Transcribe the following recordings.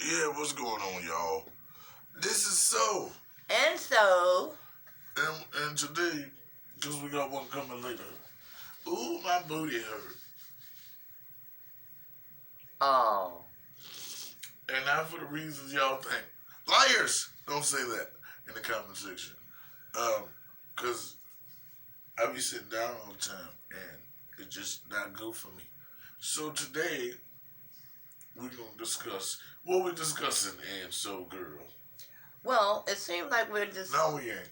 Yeah, what's going on, y'all? This is so. And so. And today, because we got one coming later. Ooh, my booty hurt. Oh. And not for the reasons y'all think. Liars! Don't say that in the comment section. Because I be sitting down all the time, and it's just not good for me. So today, we're going to discuss what we're discussing, and so, girl. Well, it seems like we're just... No, we ain't.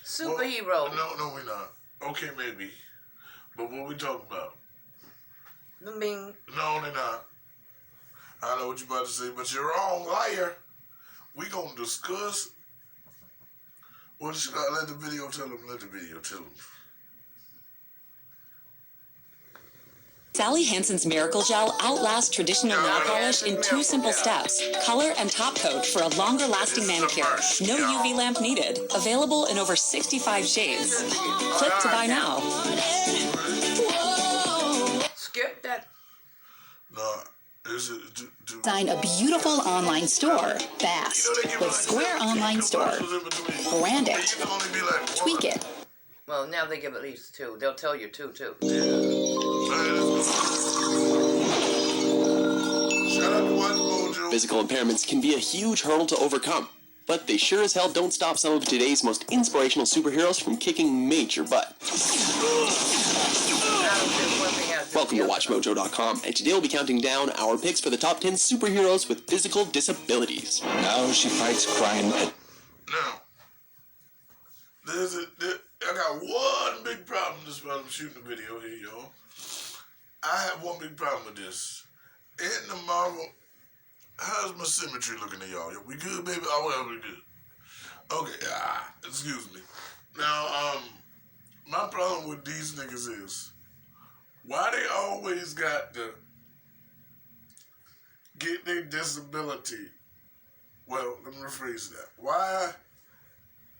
Superhero. Well, no, we're not. Okay, maybe. But what we talking about? I mean... No, they're not. I know what you're about to say, but you're wrong, liar. We gonna discuss... What should I let the video tell them? Let the video tell them. Sally Hansen's Miracle Gel outlasts traditional nail polish in 2 simple steps. Color and top coat for a longer lasting manicure. No UV lamp needed. Available in over 65 shades. Click to buy now. Skip that. No. Design a beautiful online store fast with Square Online Store. Brand it. Tweak it. Well, now they give at least 2. They'll tell you 2 too. Shout out to Watch Mojo. Physical impairments can be a huge hurdle to overcome, but they sure as hell don't stop some of today's most inspirational superheroes from kicking major butt. Welcome to WatchMojo.com, and today we'll be counting down our picks for the top 10 superheroes with physical disabilities. Now she fights crime at... Now, I got one big problem just while I'm shooting the video here, y'all. I have one big problem with this. In the Marvel, how's my symmetry looking to y'all? We good, baby? Oh, well, we good. Okay, excuse me. Now, my problem with these niggas is, why they always got to get their disability? Well, let me rephrase that. Why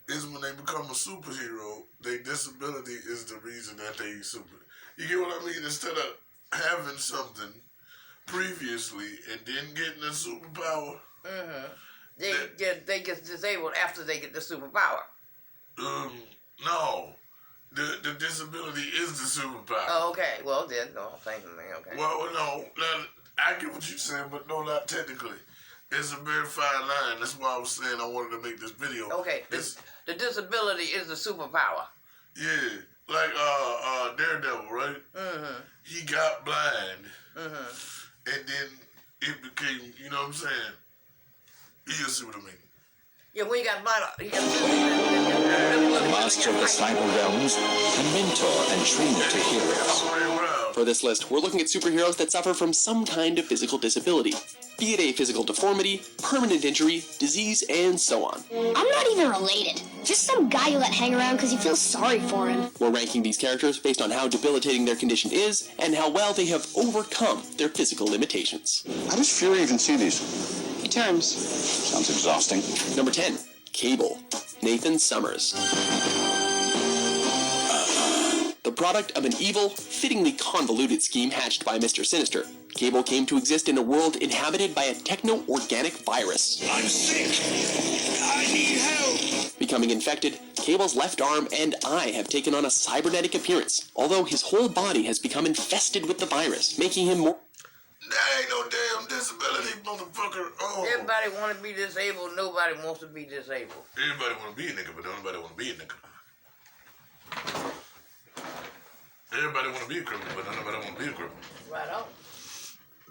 is when they become a superhero, their disability is the reason that they super? You get what I mean? Instead of having something previously and then getting a superpower. They get disabled after they get the superpower. No. The disability is the superpower. Oh, okay. Well, then, no, thank you, man. Okay. Well, no, I get what you're saying, but no, not technically. It's a very fine line. That's why I was saying I wanted to make this video. Okay, the disability is the superpower. Yeah, like Daredevil, right? He got blind, and then it became, you know what I'm saying? You see what I mean? Yeah, when he got blind, he got the master of the cyber realms, a mentor and trainer to heroes. For this list, we're looking at superheroes that suffer from some kind of physical disability, be it a physical deformity, permanent injury, disease, and so on. I'm not even related. Just some guy you let hang around because you feel sorry for him. We're ranking these characters based on how debilitating their condition is and how well they have overcome their physical limitations. How does Fury even see these? In terms. Sounds exhausting. Number 10. Cable. Nathan Summers. The product of an evil, fittingly convoluted scheme hatched by Mr. Sinister, Cable came to exist in a world inhabited by a techno-organic virus. I'm sick! I need help! Becoming infected, Cable's left arm and eye have taken on a cybernetic appearance, although his whole body has become infested with the virus, making him more... That ain't no damn disability, motherfucker. Oh. Everybody want to be disabled. Nobody wants to be disabled. Everybody want to be a nigga, but nobody want to be a nigga. Everybody want to be a criminal, but nobody want to be a criminal. Right on.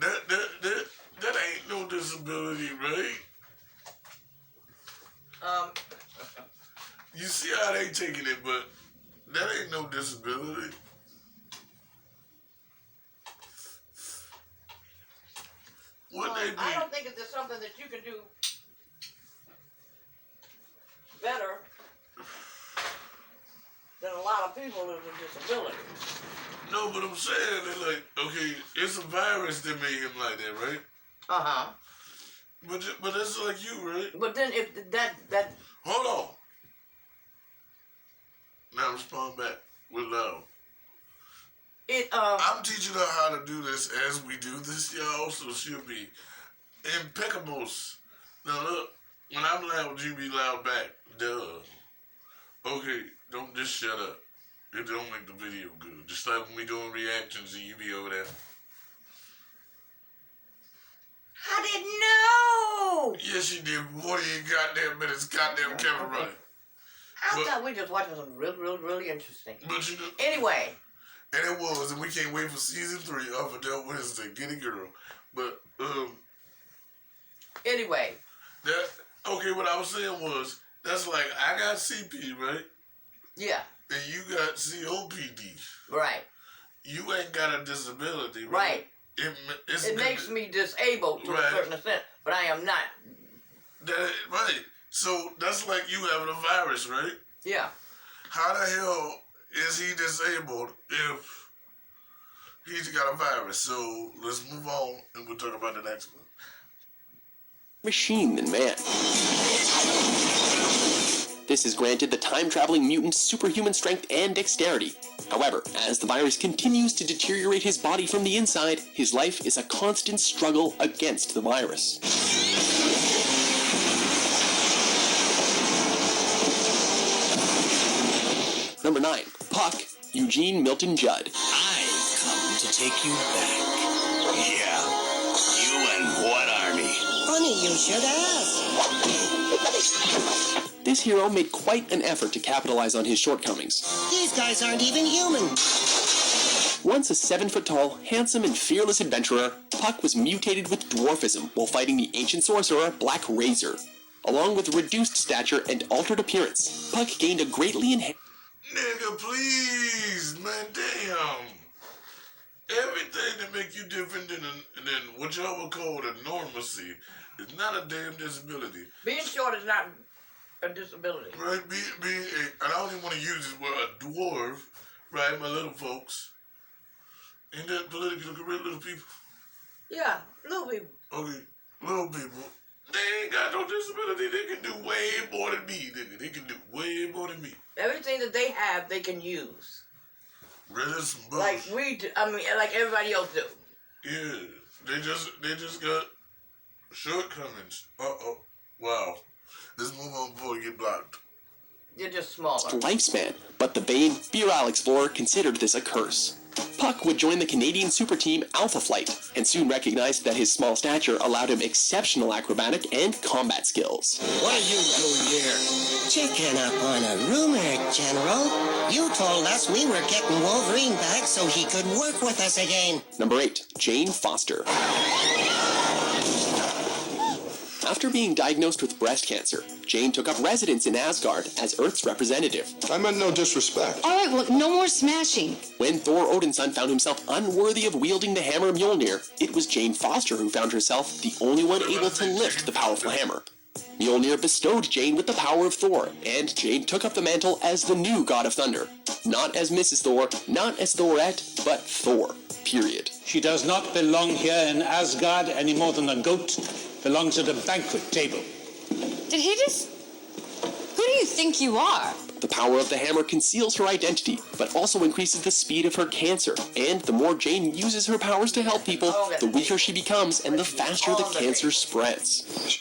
That ain't no disability, right? You see how they taking it, but that ain't no disability. I don't think it's something that you can do better than a lot of people with a disability. No, but I'm saying that, like, okay, it's a virus that made him like that, right? But that's like you, right? But then if that hold on. Now respond back with love. I'm teaching her how to do this as we do this, y'all, so she'll be Impeccables. Now look, when I'm loud, you be loud back. Duh. Okay, don't just shut up. It don't make the video good. Just like when we doing reactions and you be over there. I didn't know. Yes, you did. More than your goddamn minutes, goddamn camera running. I thought we just watching something really interesting. But you know. Anyway. And it was, and we can't wait for season 3 of Adult Wednesday. Get it, girl. But, Anyway. That, okay, what I was saying was, that's like, I got CP, right? Yeah. And you got COPD. Right. You ain't got a disability, right? Right. It makes me disabled to a certain extent, but I am not. Right. So, that's like you having a virus, right? Yeah. How the hell is he disabled if he's got a virus? So let's move on and we'll talk about the next one. Machine than man. This has granted the time-traveling mutant superhuman strength and dexterity. However, as the virus continues to deteriorate his body from the inside, his life is a constant struggle against the virus. Number 9. Puck, Eugene Milton Judd. I've come to take you back. Yeah. You and what army? Funny you should ask. This hero made quite an effort to capitalize on his shortcomings. These guys aren't even human. Once a 7-foot-tall, handsome, and fearless adventurer, Puck was mutated with dwarfism while fighting the ancient sorcerer Black Razor. Along with reduced stature and altered appearance, Puck gained a greatly enhanced... Nigga, please, man, damn. Everything that make you different than what y'all would call a normalcy is not a damn disability. Being short is not a disability. Right, and I don't even want to use this word, a dwarf, right, my little folks. Ain't that politically correct, little people? Yeah, little people. Okay, little people. They ain't got no disability. They can do way more than me, nigga. They can do way more than me. Everything that they have, they can use. Really, some bullshit. Like we do, I mean, like everybody else do. Yeah, they just got shortcomings. Uh-oh. Wow. Let's move on before we get blocked. You're just smaller. lifespan, but the vain, virile explorer considered this a curse. Puck would join the Canadian super team Alpha Flight, and soon recognized that his small stature allowed him exceptional acrobatic and combat skills. What are you doing here? Checking up on a rumor, General. You told us we were getting Wolverine back so he could work with us again. Number 8. Jane Foster. After being diagnosed with breast cancer, Jane took up residence in Asgard as Earth's representative. I meant no disrespect. All right, look, no more smashing. When Thor Odinson found himself unworthy of wielding the hammer Mjolnir, it was Jane Foster who found herself the only one able to lift the powerful hammer. Mjolnir bestowed Jane with the power of Thor, and Jane took up the mantle as the new God of Thunder. Not as Mrs. Thor, not as Thorette, but Thor. Period. She does not belong here in Asgard any more than a goat belongs at a banquet table. Did he just... Who do you think you are? The power of the hammer conceals her identity, but also increases the speed of her cancer. And the more Jane uses her powers to help people, the weaker she becomes and the faster the cancer spreads.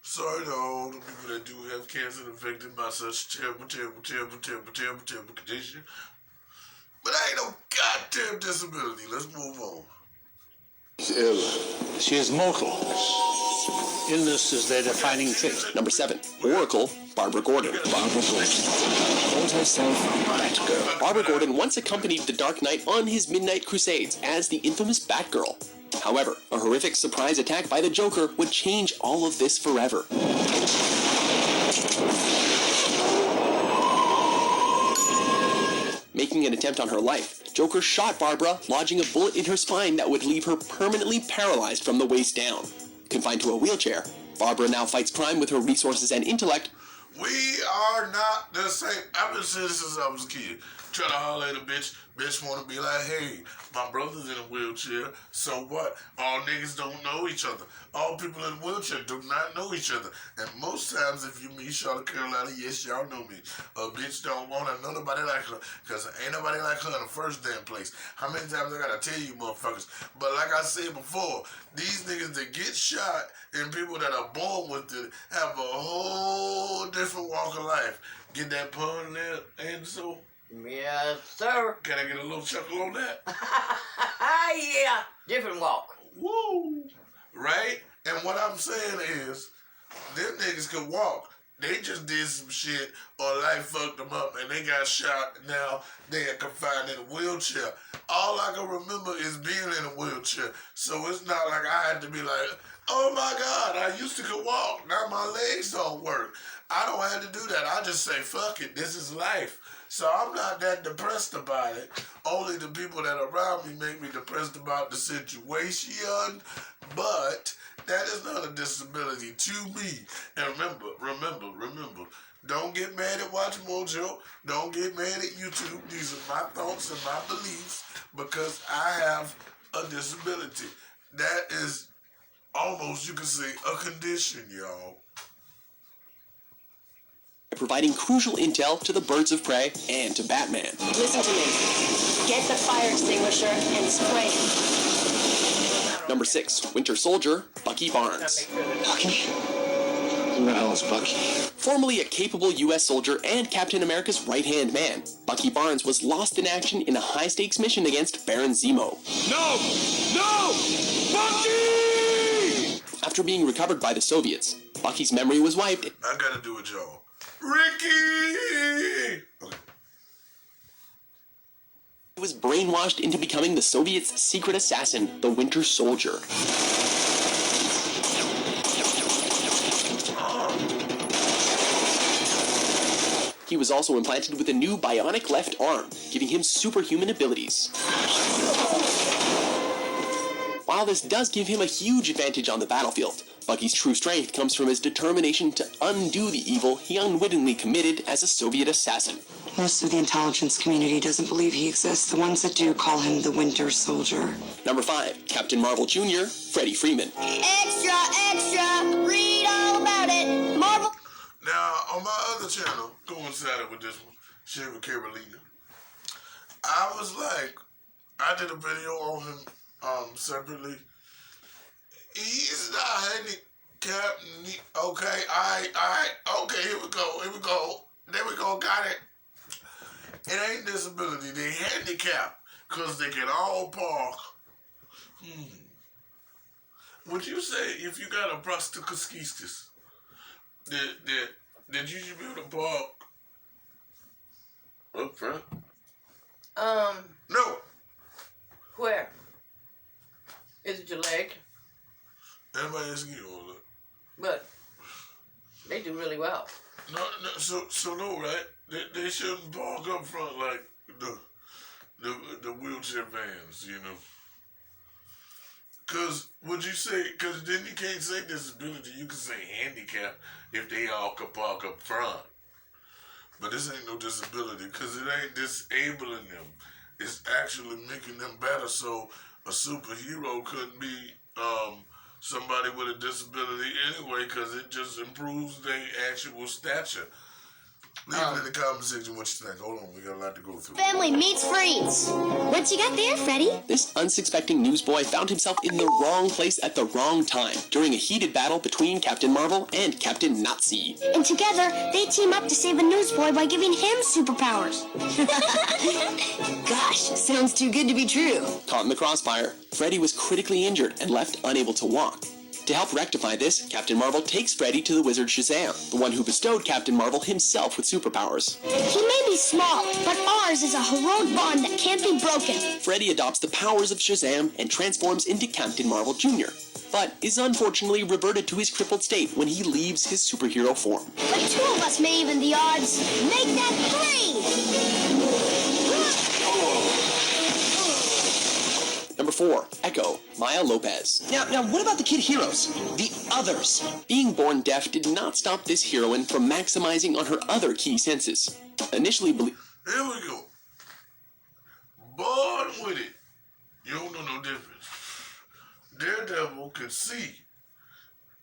Sorry to all the people that do have cancer affected by such terrible condition. But I ain't no goddamn disability. Let's move on. She's ill. She is mortal. Illness is their defining trait. Number 7. Oracle, Barbara Gordon. Barbara Gordon called herself Batgirl. Barbara Gordon once accompanied the Dark Knight on his midnight crusades as the infamous Batgirl. However, a horrific surprise attack by the Joker would change all of this forever. Making an attempt on her life, Joker shot Barbara, lodging a bullet in her spine that would leave her permanently paralyzed from the waist down. Confined to a wheelchair, Barbara now fights crime with her resources and intellect. We are not the same. I've been saying this since I was a kid. try to holler at a bitch. Bitch want to be like, hey, my brother's in a wheelchair, so what? All niggas don't know each other. All people in a wheelchair do not know each other. And most times, if you meet Charlotte Carolina, yes, y'all know me. A bitch don't want to know nobody like her, because ain't nobody like her in the first damn place. How many times I gotta tell you motherfuckers? But like I said before, these niggas that get shot and people that are born with it have a whole different walk of life. Get that pun there, and so? Yes, sir. Can I get a little chuckle on that? Yeah, different walk. Woo! Right? And what I'm saying is, them niggas could walk. They just did some shit or life fucked them up and they got shot. Now they are confined in a wheelchair. All I can remember is being in a wheelchair. So it's not like I had to be like, oh my God, I used to could walk. Now my legs don't work. I don't have to do that. I just say, fuck it. This is life. So I'm not that depressed about it. Only the people that are around me make me depressed about the situation. But that is not a disability to me. And remember, don't get mad at Watch Mojo. Don't get mad at YouTube. These are my thoughts and my beliefs because I have a disability. That is almost, you can say, a condition, y'all. Providing crucial intel to the birds of prey and to Batman. Listen to me. Get the fire extinguisher and spray it. Number 6, Winter Soldier, Bucky Barnes. Bucky? Who the hell is Bucky? Formerly a capable U.S. soldier and Captain America's right-hand man, Bucky Barnes was lost in action in a high-stakes mission against Baron Zemo. No! No! Bucky! After being recovered by the Soviets, Bucky's memory was wiped. I gotta do it, y'all. Ricky! Okay. He was brainwashed into becoming the Soviets' secret assassin, the Winter Soldier. He was also implanted with a new bionic left arm, giving him superhuman abilities. While this does give him a huge advantage on the battlefield, Bucky's true strength comes from his determination to undo the evil he unwittingly committed as a Soviet assassin. Most of the intelligence community doesn't believe he exists. The ones that do call him the Winter Soldier. Number 5, Captain Marvel Jr., Freddie Freeman. Extra, extra, read all about it. Marvel. Now, on my other channel, coincided with this one, Share with Carolina, I was like, I did a video on him separately. He's not handicapped. Okay, okay, here we go. There we go, got it. It ain't disability, they handicapped, because they can all park. Would you say if you got a prosthesis, that you should be able to park up front? No. Where? Is it your leg? Everybody asking you all that. But they do really well. No, so no, right? They shouldn't park up front like the wheelchair vans, you know. Cause would you say? Cause then you can't say disability. You can say handicap if they all could park up front. But this ain't no disability, cause it ain't disabling them. It's actually making them better. So a superhero couldn't be somebody with a disability anyway, because it just improves their actual stature. Leave it in the comment section what you think. Hold on, we got a lot to go through. Family meets friends. What you got there, Freddy? This unsuspecting newsboy found himself in the wrong place at the wrong time during a heated battle between Captain Marvel and Captain Nazi. And together, they team up to save a newsboy by giving him superpowers. Gosh, sounds too good to be true. Caught in the crossfire, Freddy was critically injured and left unable to walk. To help rectify this, Captain Marvel takes Freddy to the wizard Shazam, the one who bestowed Captain Marvel himself with superpowers. He may be small, but ours is a heroic bond that can't be broken. Freddy adopts the powers of Shazam and transforms into Captain Marvel Jr., but is unfortunately reverted to his crippled state when he leaves his superhero form. But two of us may even the odds. Make that 3! Number 4, Echo, Maya Lopez. Now, what about the kid heroes? The others? Being born deaf did not stop this heroine from maximizing on her other key senses. Initially Here we go. Daredevil could see.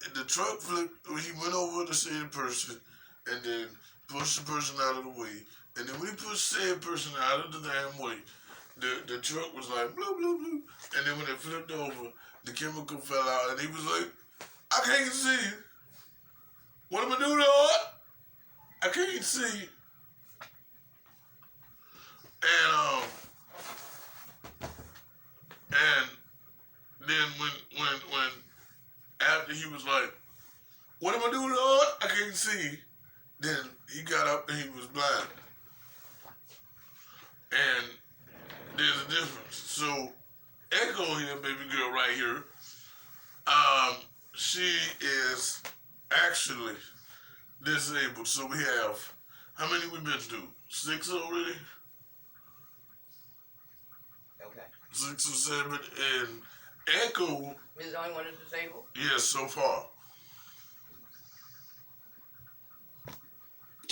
And the truck flipped, he went over to said person and then pushed the person out of the way. And then when he pushed said person out of the damn way, the truck was like, bloop, bloop, bloop. And then when it flipped over, the chemical fell out and he was like, I can't see. What am I doing, Lord? I can't see. And then when after he was like, what am I doing, Lord? I can't see. Then he got up and he was blind. And there's a difference. So Echo here, baby girl right here, she is actually disabled. So we have, how many we been through? 6 already? Okay. 6 or 7. And Echo is the only one that's disabled? Yes, so far.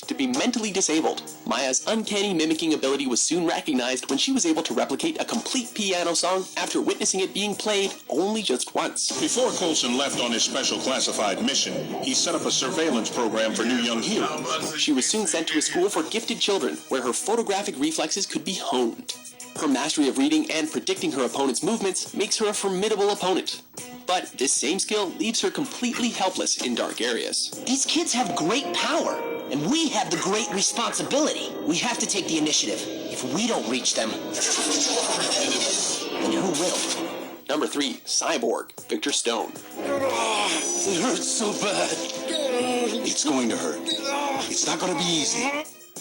To be mentally disabled, Maya's uncanny mimicking ability was soon recognized when she was able to replicate a complete piano song after witnessing it being played only just once. Before Coulson left on his special classified mission, he set up a surveillance program for new young heroes. She was soon sent to a school for gifted children where her photographic reflexes could be honed. Her mastery of reading and predicting her opponent's movements makes her a formidable opponent. But this same skill leaves her completely helpless in dark areas. These kids have great power, and we have the great responsibility. We have to take the initiative. If we don't reach them, then who will? Number 3, Cyborg, Victor Stone. It hurts so bad. It's going to hurt. It's not going to be easy.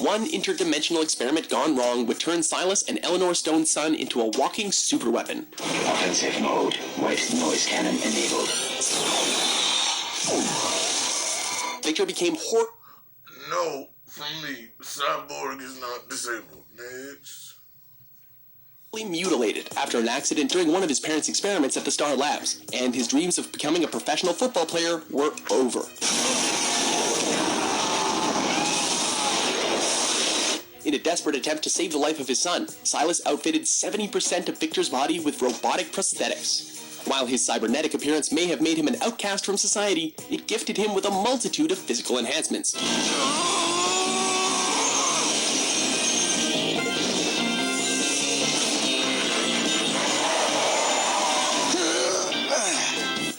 One interdimensional experiment gone wrong would turn Silas and Eleanor Stone's son into a walking superweapon. Offensive mode. White noise cannon enabled. Victor became No, for me, Cyborg is not disabled. Next. mutilated after an accident during one of his parents' experiments at the Star Labs, and his dreams of becoming a professional football player were over. In a desperate attempt to save the life of his son, Silas outfitted 70% of Victor's body with robotic prosthetics. While his cybernetic appearance may have made him an outcast from society, it gifted him with a multitude of physical enhancements.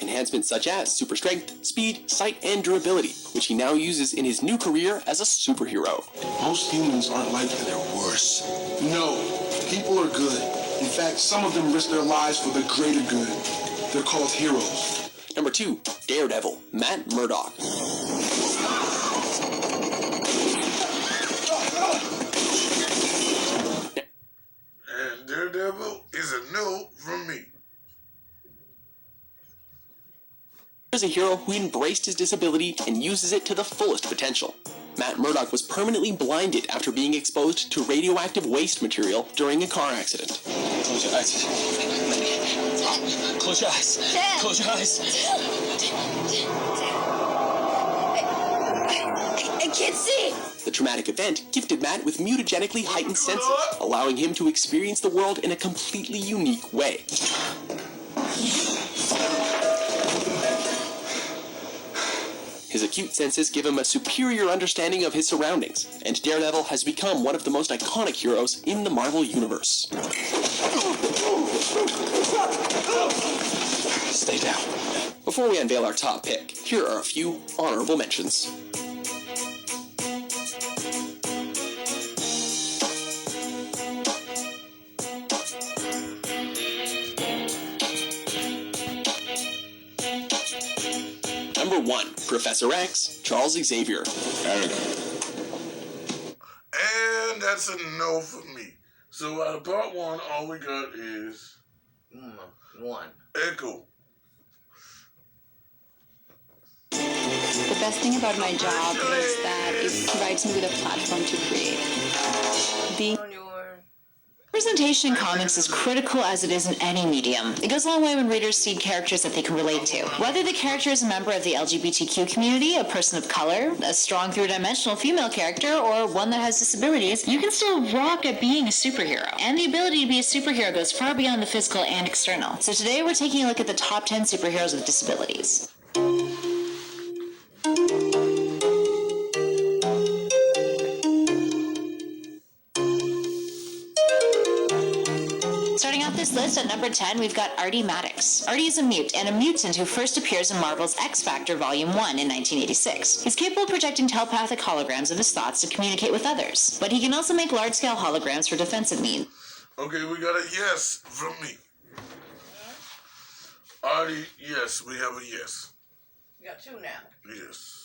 Enhancements such as super strength, speed, sight, and durability, which he now uses in his new career as a superhero. Most humans aren't like that, they're worse. No, people are good. In fact, some of them risk their lives for the greater good. They're called heroes. Number 2, Daredevil, Matt Murdock. And Daredevil is a no from me. Is a hero who embraced his disability and uses it to the fullest potential. Matt Murdock was permanently blinded after being exposed to radioactive waste material during a car accident. Close your eyes. Close your eyes. Close your eyes. I can't see. The traumatic event gifted Matt with mutagenically heightened senses, allowing him to experience the world in a completely unique way. His acute senses give him a superior understanding of his surroundings, and Daredevil has become one of the most iconic heroes in the Marvel Universe. Stay down. Before we unveil our top pick, here are a few honorable mentions. Number 1, Professor X, Charles Xavier. And that's a no for me. So out of part 1, all we got is 1. Echo. The best thing about my job is that it provides me with a platform to create. Being On your Representation in comics is critical as it is in any medium. It goes a long way when readers see characters that they can relate to. Whether the character is a member of the LGBTQ community, a person of color, a strong three-dimensional female character, or one that has disabilities, you can still rock at being a superhero. And the ability to be a superhero goes far beyond the physical and external. So today we're taking a look at the top 10 superheroes with disabilities. Starting off this list at number 10, we've got Artie Maddox. Artie is a mute and a mutant who first appears in Marvel's X-Factor Volume 1 in 1986. He's capable of projecting telepathic holograms of his thoughts to communicate with others, but he can also make large-scale holograms for defensive needs. Okay, we got a yes from me. Artie, yes, we have a yes. You got two now. Yes.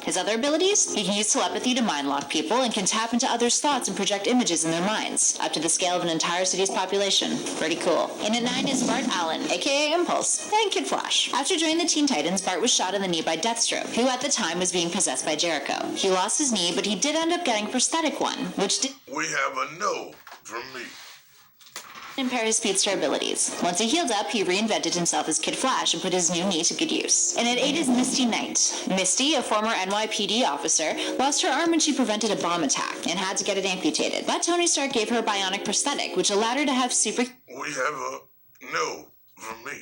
His other abilities? He can use telepathy to mind-lock people and can tap into others' thoughts and project images in their minds, up to the scale of an entire city's population. Pretty cool. In at 9 is Bart Allen, aka Impulse, and Kid Flash. After joining the Teen Titans, Bart was shot in the knee by Deathstroke, who at the time was being possessed by Jericho. He lost his knee, but he did end up getting a prosthetic one, which did... We have a no from me. Impair his speedster abilities. Once he healed up, he reinvented himself as Kid Flash and put his new knee to good use. And at 8 is Misty Knight. Misty, a former NYPD officer, lost her arm when she prevented a bomb attack and had to get it amputated. But Tony Stark gave her a bionic prosthetic, which allowed her to have superhuman We have a no from me.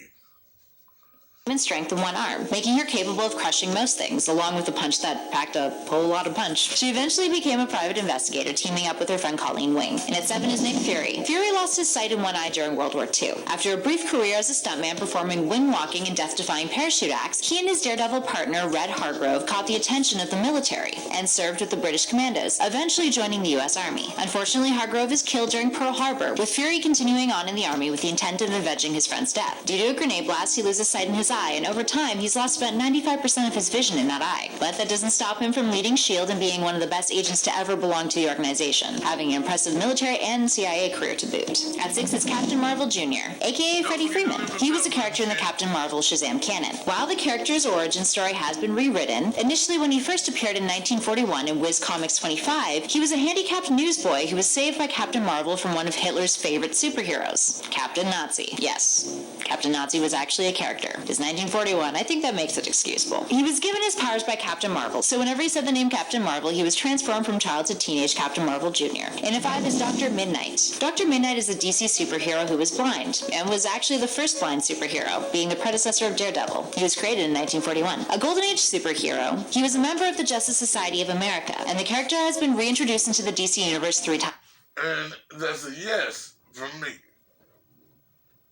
strength in one arm, making her capable of crushing most things, along with a punch that packed a whole lot of punch. She eventually became a private investigator, teaming up with her friend Colleen Wing. And at 7 is Nick Fury. Fury lost his sight in one eye during World War II. After a brief career as a stuntman performing wing-walking and death-defying parachute acts, he and his Daredevil partner, Red Hargrove, caught the attention of the military and served with the British Commandos, eventually joining the U.S. Army. Unfortunately, Hargrove is killed during Pearl Harbor, with Fury continuing on in the Army with the intent of avenging his friend's death. Due to a grenade blast, he loses sight in his eye, and over time, he's lost about 95% of his vision in that eye. But that doesn't stop him from leading S.H.I.E.L.D. and being one of the best agents to ever belong to the organization, having an impressive military and CIA career to boot. At 6 is Captain Marvel Jr., aka Freddie Freeman. He was a character in the Captain Marvel Shazam canon. While the character's origin story has been rewritten, initially when he first appeared in 1941 in Wiz Comics 25, he was a handicapped newsboy who was saved by Captain Marvel from one of Hitler's favorite superheroes, Captain Nazi. Yes, Captain Nazi was actually a character. It's 1941. I think that makes it excusable. He was given his powers by Captain Marvel, so whenever he said the name Captain Marvel, he was transformed from child to teenage Captain Marvel Jr. And at 5 is Dr. Midnight. Dr. Midnight is a DC superhero who was blind, and was actually the first blind superhero, being the predecessor of Daredevil. He was created in 1941. A Golden Age superhero, he was a member of the Justice Society of America, and the character has been reintroduced into the DC universe 3 times. And that's a yes from me.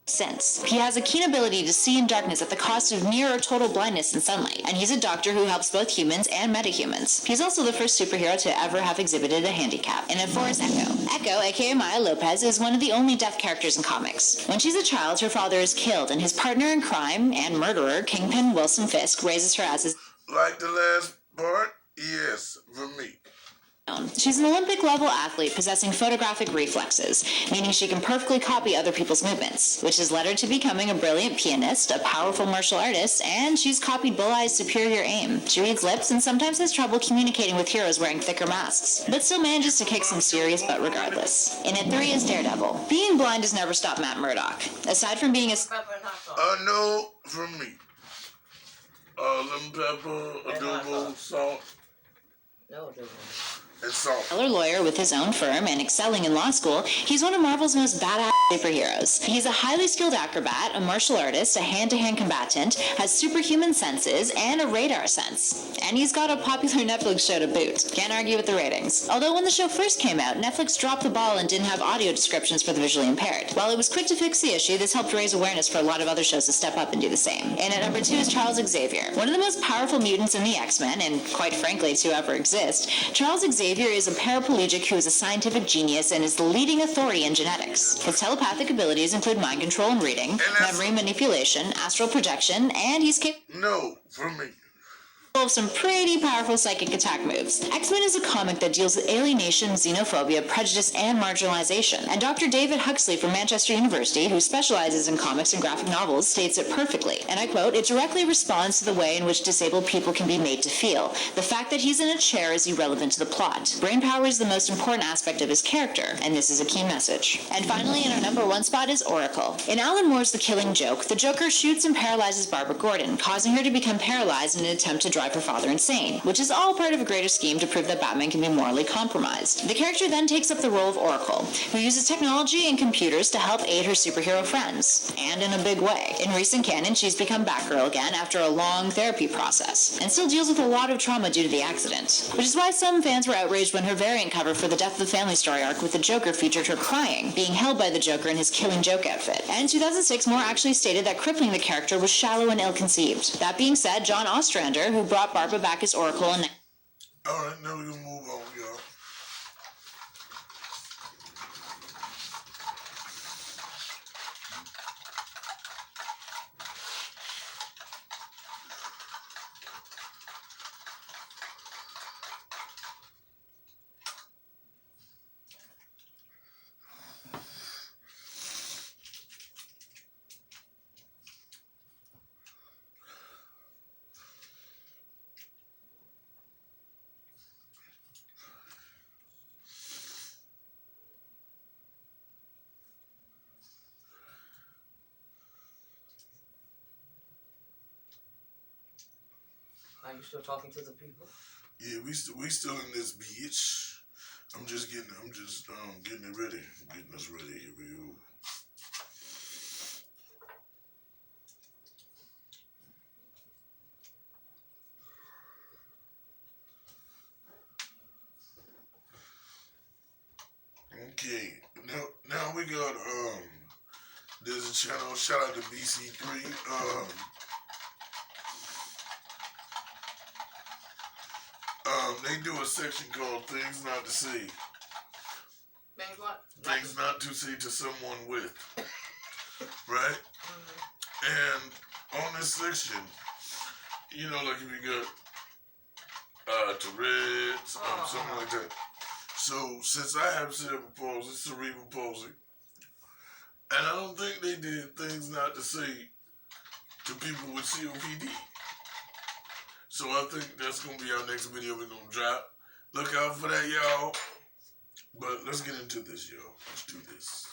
Since he has a keen ability to see in darkness at the cost of near or total blindness in sunlight, and he's a doctor who helps both humans and metahumans. He's also the first superhero to ever have exhibited a handicap. And at 4 is Echo. Echo, aka Maya Lopez, is one of the only deaf characters in comics. When she's a child, her father is killed, and his partner in crime and murderer, Kingpin Wilson Fisk, raises her as his... Like the last part, yes from me. She's an Olympic-level athlete possessing photographic reflexes, meaning she can perfectly copy other people's movements, which has led her to becoming a brilliant pianist, a powerful martial artist, and she's copied Bull-Eye's superior aim. She reads lips and sometimes has trouble communicating with heroes wearing thicker masks, but still manages to kick some serious butt regardless. And at 3 is Daredevil. Being blind has never stopped Matt Murdock. Aside from being a... No from me. Lemon pepper, adobo, salt. No adobo. A lawyer with his own firm and excelling in law school, he's one of Marvel's most badass superheroes. He's a highly skilled acrobat, a martial artist, a hand-to-hand combatant, has superhuman senses, and a radar sense. And he's got a popular Netflix show to boot. Can't argue with the ratings. Although when the show first came out, Netflix dropped the ball and didn't have audio descriptions for the visually impaired. While it was quick to fix the issue, this helped raise awareness for a lot of other shows to step up and do the same. And at number 2 is Charles Xavier. One of the most powerful mutants in the X-Men, and quite frankly to ever exist, Charles Xavier is a paraplegic who is a scientific genius and is the leading authority in genetics. His telepathic abilities include mind control and reading, memory manipulation, astral projection, and he's capable... No, for me. Of some pretty powerful psychic attack moves. X-Men is a comic that deals with alienation, xenophobia, prejudice, and marginalization. And Dr. David Huxley from Manchester University, who specializes in comics and graphic novels, states it perfectly. And I quote, "It directly responds to the way in which disabled people can be made to feel. The fact that he's in a chair is irrelevant to the plot. Brain power is the most important aspect of his character, and this is a key message." And finally, in our number one spot is Oracle. In Alan Moore's The Killing Joke, the Joker shoots and paralyzes Barbara Gordon, causing her to become paralyzed in an attempt to drive her father insane, which is all part of a greater scheme to prove that Batman can be morally compromised. The character then takes up the role of Oracle, who uses technology and computers to help aid her superhero friends, and in a big way. In recent canon, she's become Batgirl again after a long therapy process, and still deals with a lot of trauma due to the accident, which is why some fans were outraged when her variant cover for the Death of the Family story arc with the Joker featured her crying, being held by the Joker in his Killing Joke outfit. And in 2006, Moore actually stated that crippling the character was shallow and ill-conceived. That being said, John Ostrander, who brought Barbara back as Oracle in... Alright, now we're gonna move on, y'all. Are you still talking to the people? Yeah, we still in this bitch. I'm just getting it ready. Getting us ready. Here we go. Okay, now we got there's a channel, shout out to BC3. They do a section called Things Not to Say. Things what? Things not to say to someone with. Right? Mm-hmm. And on this section, you know, like if you got Tourette's, something like that. So, since I have cerebral palsy, and I don't think they did things not to say to people with COPD. So I think that's going to be our next video we're going to drop. Look out for that, y'all. But let's get into this, y'all. Let's do this.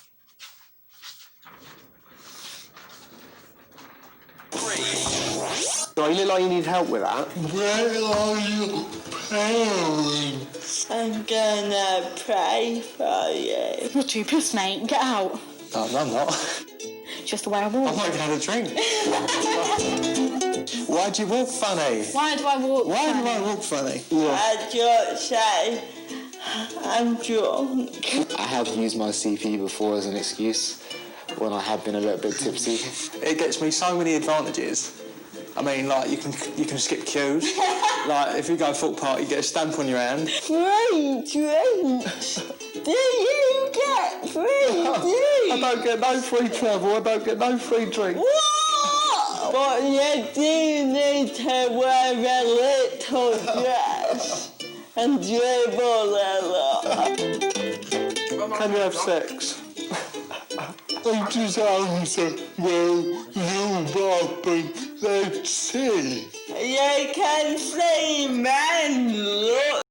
Do you look like you need help with that? Where are your parents? I'm gonna pray for you. You're too pissed, mate. Get out. No, I'm not. Just the way I walk. I'm not even had a drink. Why do you walk funny? Why do I walk funny? Why do I walk funny? I don't say I'm drunk. I have used my CP before as an excuse when I have been a little bit tipsy. It gets me so many advantages. I mean, like, you can skip queues. Like, if you go full party, you get a stamp on your hand. Free drinks. Do you get free drinks? I don't get no free travel. I don't get no free drinks. What? But you do need to wear a little dress and dribble a lot. Can you have sex? I just answer, well, you up and let's see. You can see me.